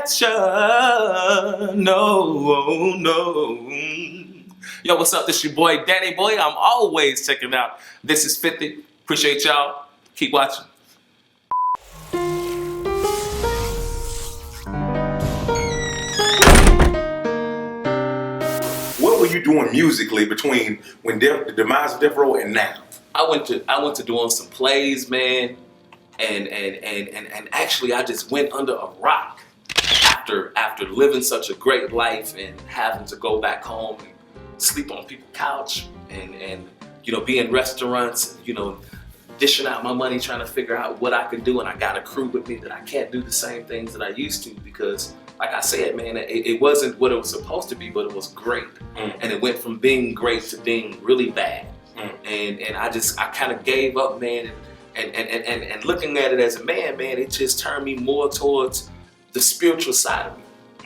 perfection. No, no. Yo, what's up? This your boy, Danny Boy. I'm always checking out. This is 50. Appreciate y'all. Keep watching. What were you doing musically between when the demise of Death Row and now? I went to doing some plays, man, and actually I just went under a rock after living such a great life and having to go back home and sleep on people's couch and you know, be in restaurants, you know, dishing out my money trying to figure out what I could do, and I got a crew with me that I can't do the same things that I used to because, like I said, man, it wasn't what it was supposed to be, but it was great. And it went from being great to being really bad. And I kind of gave up, man, and looking at it as a man, it just turned me more towards the spiritual side of me.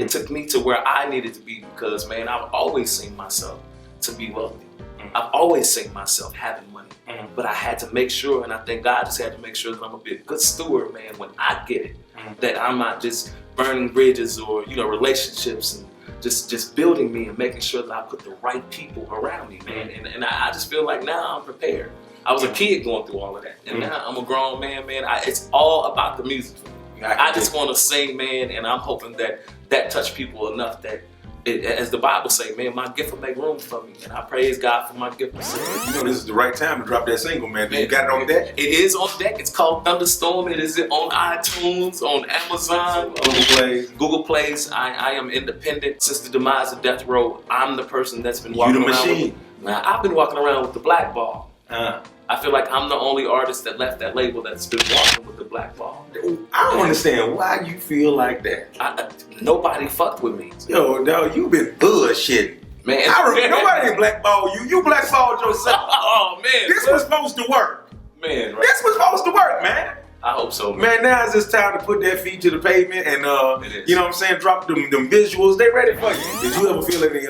It took me to where I needed to be because, man, I've always seen myself to be wealthy. I've always seen myself having money, but I had to make sure, and I think God just had to make sure that I'm gonna be a good steward, man, when I get it, that I'm not just burning bridges or, you know, relationships and just building me and making sure that I put the right people around me, man. And I just feel like now I'm prepared. I was a kid going through all of that, and now I'm a grown man, it's all about the music. I just want to sing, man, and I'm hoping that touch people enough that, as the Bible say, man, my gift will make room for me, and I praise God for my gift. You know, this is the right time to drop that single, man. You got it on deck? It is on deck. It's called Thunderstorm. It is on iTunes, on Amazon, Google Plays. I am independent since the demise of Death Row. I'm the person that's been walking around. I've been walking around with the black ball. I feel like I'm the only artist that left that label that's been walking with the black ball. I don't understand why you feel like that. Nobody fucked with me. Yo, dog, you been bullshitting. Man, nobody ain't blackball you. You blackballed yourself. Oh, man. This was supposed to work. Man, right. This was supposed to work, man. I hope so, man. Now it's just time to put that feet to the pavement and, you know what I'm saying, drop them visuals. They ready for you. Did you ever feel any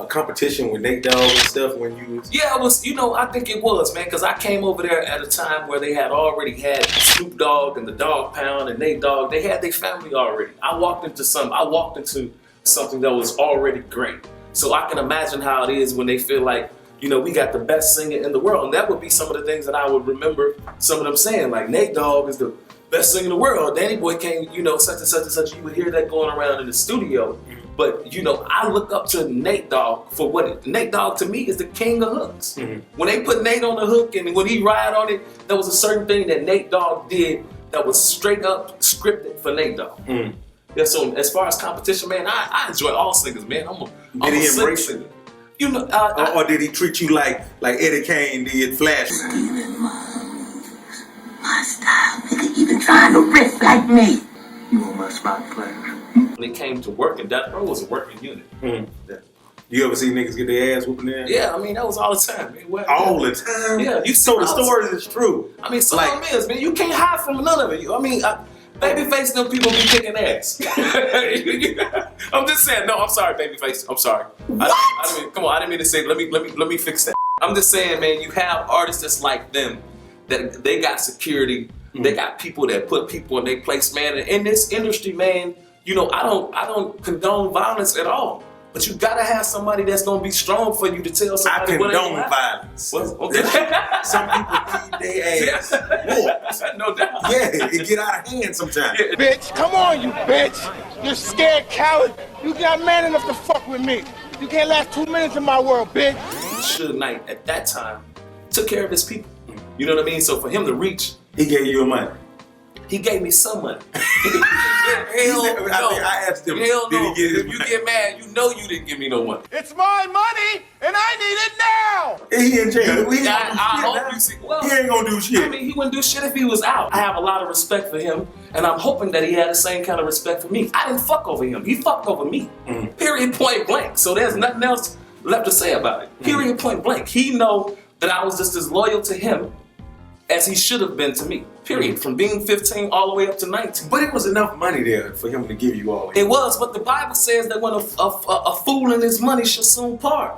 competition with Nate Dogg and stuff when you was... Yeah, it was, you know, I think it was, man, because I came over there at a time where they had already had Snoop Dogg and the Dogg Pound and Nate Dogg. They had their family already. I walked into something that was already great. So I can imagine how it is when they feel like, you know, we got the best singer in the world. And that would be some of the things that I would remember some of them saying, like, Nate Dogg is the best singer in the world. Danny Boy came, you know, such and such and such. You would hear that going around in the studio. But, you know, I look up to Nate Dogg for Nate Dogg to me is the king of hooks. When they put Nate on the hook and when he ride on it, there was a certain thing that Nate Dogg did that was straight up scripted for Nate Dogg. Yeah, so as far as competition, man, I enjoy all singers, man. Did he embrace it? You know, or did he treat you like Eddie Kane did Flash? My style, nigga, even trying to riff like me. You want my spot player? When it came to working, Death Row was a working unit. Yeah. You ever see niggas get their ass whooping there? Yeah, I mean, that was all the time, man. All the time? Yeah. So the story is true. I mean, some of them is, man. You can't hide from none of it. I mean, Babyface, them people be kicking ass. I'm just saying, no, I'm sorry, Babyface. I'm sorry. What? I mean, come on, I didn't mean to say, let me fix that. I'm just saying, man, you have artists that's like them, that they got security, they got people that put people in their place, man. And in this industry, man, you know, I don't condone violence at all. But you gotta have somebody that's gonna be strong for you to tell somebody what ain't condone violence. Okay. Some people need their ass whooped. No doubt. Yeah, it get out of hand sometimes. Yeah. Bitch, come on, you bitch. You're scared coward. You not man enough to fuck with me. You can't last 2 minutes in my world, bitch. Suge Knight at that time took care of his people. You know what I mean? So for him to reach, he gave you money. He gave me some money. I asked him, hell no. Did he get his if you money? get mad, you know you didn't give me no money. It's my money, and I need it now. He in jail. I hope you see. Well, he ain't gonna do shit. I mean, he wouldn't do shit if he was out. I have a lot of respect for him, and I'm hoping that he had the same kind of respect for me. I didn't fuck over him. He fucked over me. Period, point blank. So there's nothing else left to say about it. Period, point blank. He know that I was just as loyal to him as he should have been to me. Period. From being 15 all the way up to 19. But it was enough money there for him to give you all that. It was, but the Bible says that when a fool and his money shall soon part.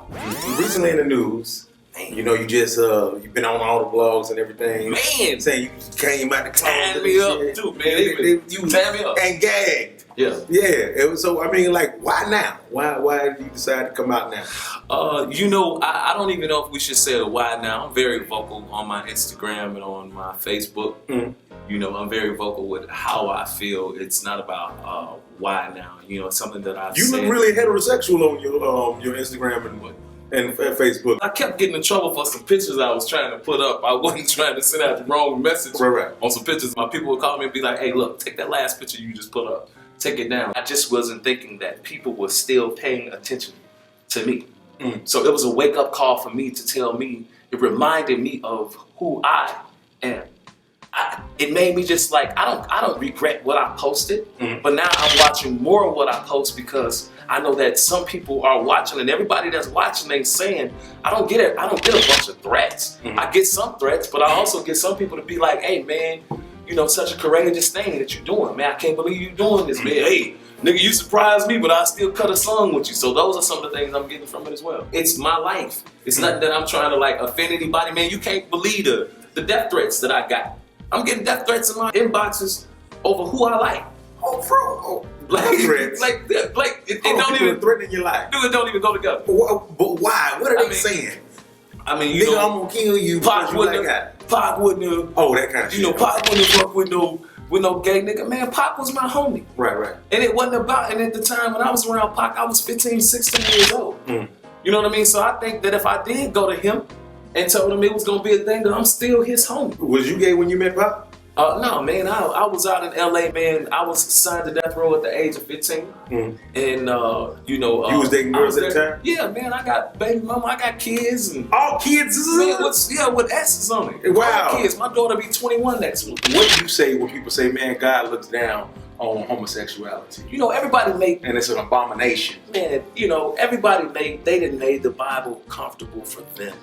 Recently in the news, you know, you just you've been on all the blogs and everything. Man, saying you came out the closet. Tie me up too, man. You tie me up and gagged. Yeah. Yeah. So I mean, like, why now? Why did you decide to come out now? I don't even know if we should say the why now. I'm very vocal on my Instagram and on my Facebook. I'm very vocal with how I feel. It's not about why now. It's something that I've You said. look really heterosexual on your Instagram and Facebook. I kept getting in trouble for some pictures I was trying to put up. I wasn't trying to send out the wrong message on some pictures. My people would call me and be like, hey, look, take that last picture you just put up. Take it down. I just wasn't thinking that people were still paying attention to me. So it was a wake-up call for me to tell me, it reminded me of who I am. It made me just like, I don't regret what I posted, but now I'm watching more of what I post because I know that some people are watching, and everybody that's watching ain't saying, I don't get a bunch of threats. I get some threats, but I also get some people to be like, hey man, such a courageous thing that you're doing, man. I can't believe you're doing this, man. Hey, nigga, you surprised me, but I still cut a song with you. So those are some of the things I'm getting from it as well. It's my life. It's nothing that I'm trying to like offend anybody, man. You can't believe the death threats that I got. I'm getting death threats in my inboxes over who I like. Oh, bro. Threats. It don't even threatening your life. Dude, it don't even go together. But why? What are they saying? I mean, nigga, I'm gonna kill you. Pac wouldn't have. Oh, that kind of shit. Pac wouldn't have fucked with no gay nigga. Man, Pac was my homie. Right. And it wasn't about. And at the time when I was around Pac, I was 15, 16 years old. You know what I mean? So I think that if I did go to him and told him it was gonna be a thing, that I'm still his homie. Was you gay when you met Pac? No, man. I was out in LA, man. I was signed to death row at the age of 15, and you was dating girls at the time. Yeah, man. I got baby mama. I got kids and all kids. Man, with S's on it. Wow. All kids. My daughter be 21 next week. What do you say when people say, man, God looks down on homosexuality? Everybody made, and it's an abomination. Man, everybody they didn't made the Bible comfortable for them.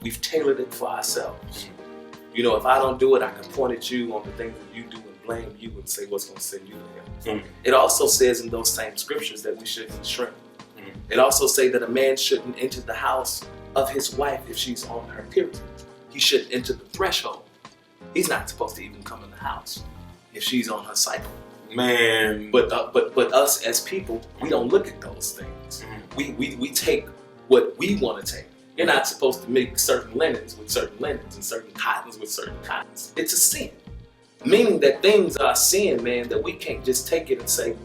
We've tailored it for ourselves. If I don't do it, I can point at you on the things that you do and blame you and say what's going to send you to hell. It also says in those same scriptures that we shouldn't shrink. It also says that a man shouldn't enter the house of his wife if she's on her period. He shouldn't enter the threshold. He's not supposed to even come in the house if she's on her cycle. Man. But us as people, we don't look at those things. We take what we want to take. You're not supposed to make certain linens with certain linens and certain cottons with certain cottons. It's a sin. Meaning that things are sin, man, that we can't just take it and say.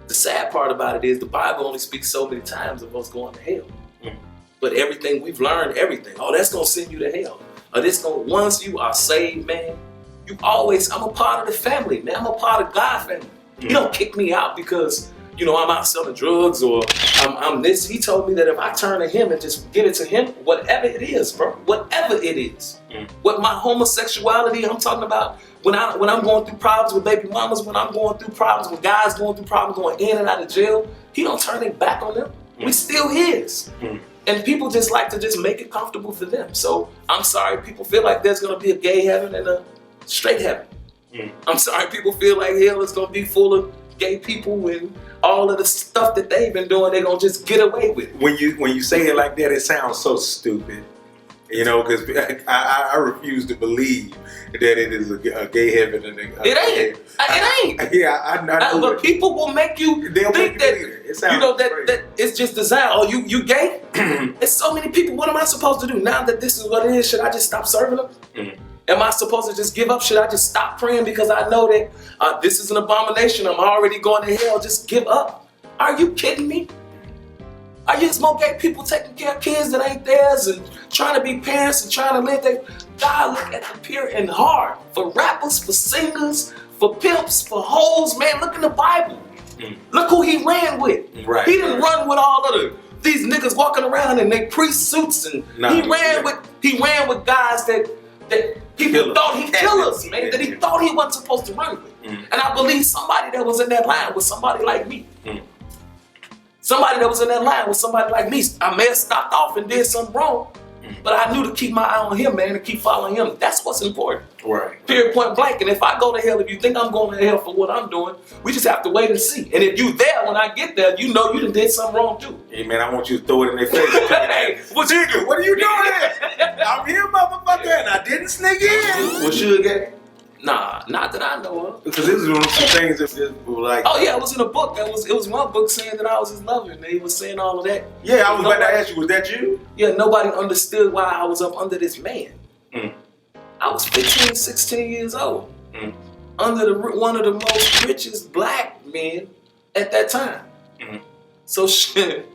The sad part about it is the Bible only speaks so many times of us going to hell. But everything we've learned, that's going to send you to hell. Or once you are saved, man, I'm a part of the family, man. I'm a part of God's family. You don't kick me out because I'm out selling drugs or I'm this. He told me that if I turn to him and just give it to him, whatever it is, bro, whatever it is. What my homosexuality, I'm talking about when I'm going through problems with baby mamas, when I'm going through problems with guys going through problems going in and out of jail, he don't turn their back on them. We still his. And people just like to just make it comfortable for them. So I'm sorry, people feel like there's going to be a gay heaven and a straight heaven. I'm sorry, people feel like hell is going to be full of gay people and all of the stuff that they've been doing, they're gonna just get away with it. When you say it like that, it sounds so stupid. Because I refuse to believe that it is a gay heaven and it ain't. Yeah, I know. But people will make you think that it's just designed. Oh, you gay? There's so many people. What am I supposed to do now that this is what it is? Should I just stop serving them? Am I supposed to just give up? Should I just stop praying because I know that this is an abomination? I'm already going to hell. Just give up? Are you kidding me? Are you some gay people taking care of kids that ain't theirs and trying to be parents and trying to live their... God, look at the pure and hard. For rappers, for singers, for pimps, for hoes, man, look in the Bible. Look who he ran with. Right. He didn't run with all of these niggas walking around in their priest suits and he ran with guys that people thought he'd kill us, man, that he thought he wasn't supposed to run with. And I believe somebody that was in that line was somebody like me. Somebody that was in that line was somebody like me. I may have stopped off and did something wrong, but I knew to keep my eye on him, man, and keep following him. That's what's important. Right. Period, point blank. And if I go to hell, if you think I'm going to hell for what I'm doing, we just have to wait and see. And if you there when I get there, you know you done did something wrong too. Hey, man, I want you to throw it in their face. Hey, what are you doing here? I'm here, motherfucker, and I didn't sneak in. Was Suge gay? Nah, not that I know of. Because this is one of some things that were like. Oh yeah, it was in a book. It was one book saying that I was his lover, and he was saying all of that. Yeah, I was about to ask you, was that you? Yeah, nobody understood why I was up under this man. Mm. I was 15, 16 years old. Mm. Under one of the most richest black men at that time. Mm. So shit.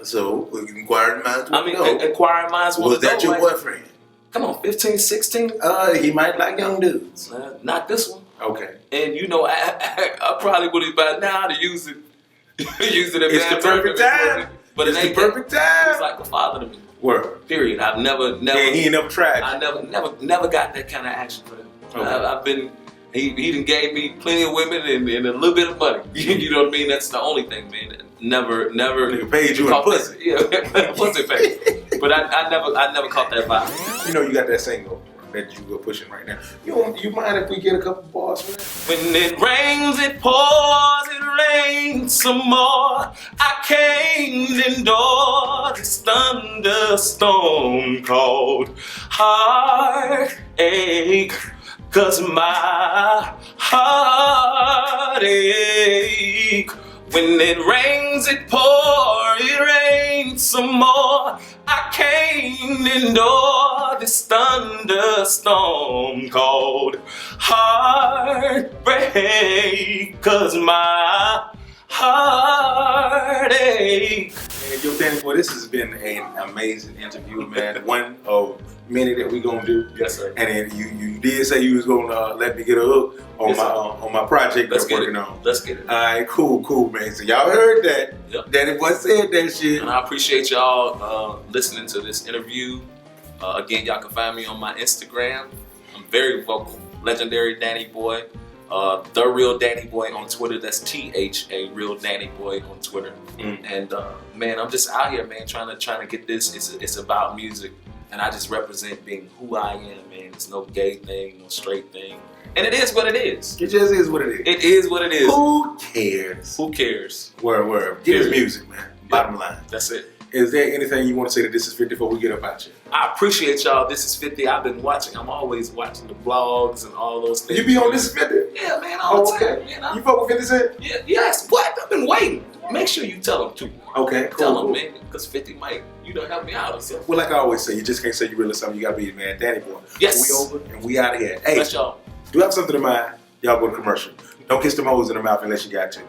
So, inquiring minds I mean, inquiring minds was that your boyfriend? Come on, 15, 16? He might like young dudes. Not this one. Okay. And you know, I probably would have by now to use it. Use it at It's the perfect time. But it's the perfect time. It's like a father to me. Word. Period. I've never. Yeah, he ain't never tried. I never got that kind of action for him. Okay. I've been. He done gave me plenty of women and a little bit of money. You know what I mean? That's the only thing, man. Never. Nigga paid you in pussy. Yeah, pussy paid. But I never caught that vibe. You know, you got that single that you are pushing right now. You mind if we get a couple bars from that? When it rains, it pours, it rains some more. I can't endure this thunderstorm called heartache. 'Cause my heart ache. When it rains, it pours, it rains some more. I can't endure this thunderstorm called heartbreak. 'Cause my heart ache. And yo, Danny boy, this has been an amazing interview, man. One of many that we gonna do. Yes, sir. And then you did say you was gonna let me get a hook on on my project that I'm working on. Let's get it. All right, cool, man. So y'all heard that? Yep. Danny boy said that shit. And I appreciate y'all listening to this interview. Again, y'all can find me on my Instagram. I'm very vocal. Legendary Danny Boy. The Real Danny Boy on Twitter. That's THA Real Danny Boy on Twitter. And man, I'm just out here, man, trying to get this. It's about music, and I just represent being who I am, man. It's no gay thing, no straight thing, and it is what it is. It just is what it is. It is what it is. Who cares? Who cares? Word. Get his music, man. Bottom line. That's it. Is there anything you want to say to This Is 50 before we get up out you? I appreciate y'all. This is 50. I've been watching. I'm always watching the vlogs and all those things. You be on This Is 50? Yeah, man, all the time. Okay. Man, You fuck with 50 Cent? Yeah, yes. What? I've been waiting. Make sure you tell them too. Okay, cool. Tell them, man, because 50 might, help me out or something. Well, like I always say, you just can't say you really something. You gotta be, man, Danny Boy. Yes. We over and we out of here. Hey, Bless y'all. do you have something in mind? Y'all go to commercial. Don't kiss them hoes in the mouth unless you got to.